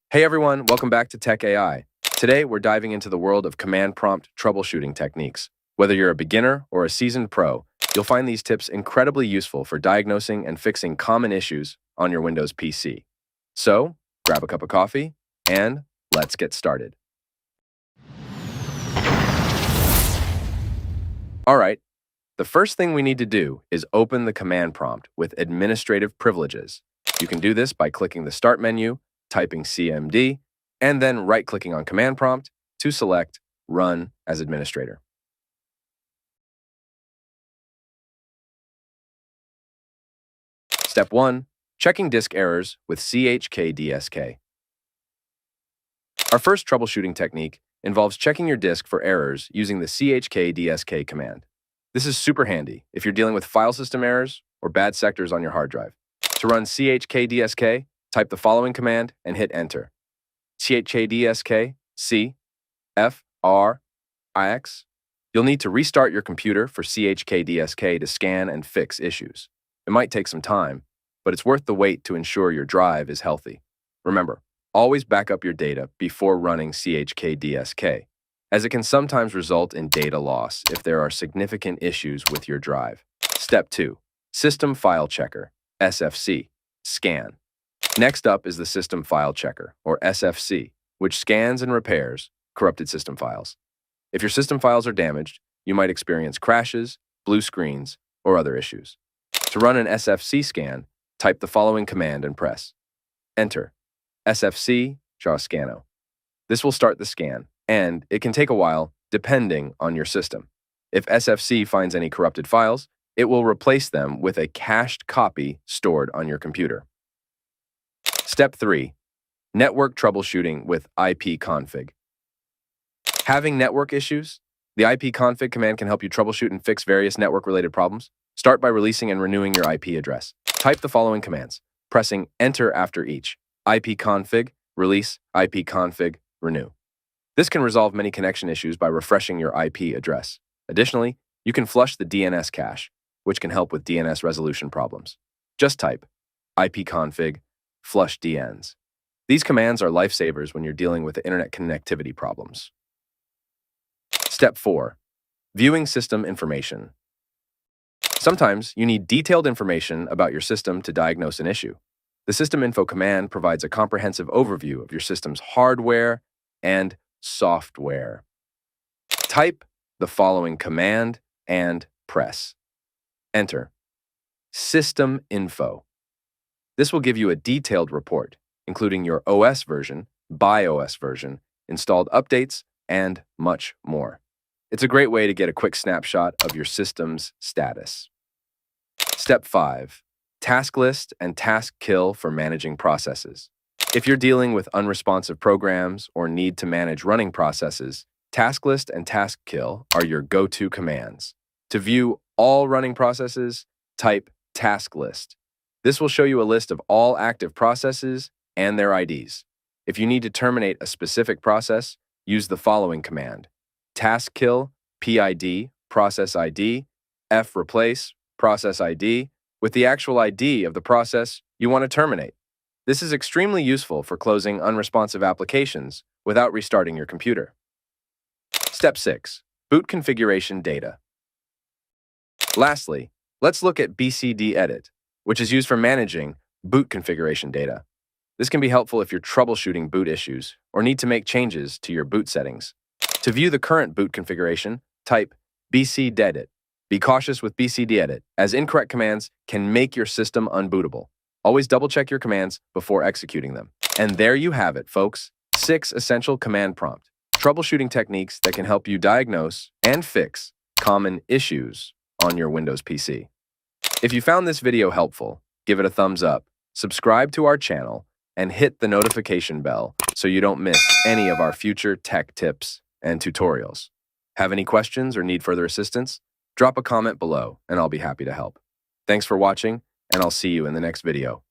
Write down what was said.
Hey everyone, welcome back to Tech AI. Today we're diving into the world of command prompt troubleshooting techniques. Whether you're a beginner or a seasoned pro, you'll find these tips incredibly useful for diagnosing and fixing common issues on your Windows PC. So, grab a cup of coffee and let's get started. All right, the first thing we need to do is open the command prompt with administrative privileges. You can do this by clicking the Start menu, typing CMD, and then right-clicking on Command Prompt to select Run as Administrator. Step 1. Checking disk errors with chkdsk. Our first troubleshooting technique involves checking your disk for errors using the chkdsk command. This is super handy if you're dealing with file system errors or bad sectors on your hard drive. To run chkdsk, type the following command and hit Enter. chkdsk c f r ix. You'll need to restart your computer for chkdsk to scan and fix issues. It might take some time, but it's worth the wait to ensure your drive is healthy. Remember, always back up your data before running chkdsk, as it can sometimes result in data loss if there are significant issues with your drive. Step 2. System File Checker, SFC, scan. Next up is the System File Checker, or SFC, which scans and repairs corrupted system files. If your system files are damaged, you might experience crashes, blue screens, or other issues. To run an SFC scan, type the following command and press Enter. SFC Scano. This will start the scan, and it can take a while depending on your system. If SFC finds any corrupted files, it will replace them with a cached copy stored on your computer. Step 3. Network troubleshooting with ipconfig. Having network issues? The ipconfig command can help you troubleshoot and fix various network-related problems. Start by releasing and renewing your IP address. Type the following commands, pressing Enter after each. ipconfig, release, ipconfig, renew. This can resolve many connection issues by refreshing your IP address. Additionally, you can flush the DNS cache, which can help with DNS resolution problems. Just type ipconfig, flush DNs. These commands are lifesavers when you're dealing with internet connectivity problems. Step 4. Viewing system information. Sometimes you need detailed information about your system to diagnose an issue. The System Info command provides a comprehensive overview of your system's hardware and software. Type the following command and press Enter. System Info. This will give you a detailed report, including your OS version, BIOS version, installed updates, and much more. It's a great way to get a quick snapshot of your system's status. Step 5. Task list and task kill for managing processes. If you're dealing with unresponsive programs or need to manage running processes, task list and task kill are your go-to commands. To view all running processes, type task list. This will show you a list of all active processes and their IDs. If you need to terminate a specific process, use the following command: task kill, PID, process ID, F replace, process ID, with the actual ID of the process you want to terminate. This is extremely useful for closing unresponsive applications without restarting your computer. Step 6. Boot configuration data. Lastly, let's look at BCDedit, which is used for managing boot configuration data. This can be helpful if you're troubleshooting boot issues or need to make changes to your boot settings. To view the current boot configuration, type bcdedit. Be cautious with bcdedit, as incorrect commands can make your system unbootable. Always double-check your commands before executing them. And there you have it, folks. 6 essential command prompt troubleshooting techniques that can help you diagnose and fix common issues on your Windows PC. If you found this video helpful, give it a thumbs up, subscribe to our channel, and hit the notification bell so you don't miss any of our future tech tips and tutorials. Have any questions or need further assistance? Drop a comment below and I'll be happy to help. Thanks for watching, and I'll see you in the next video.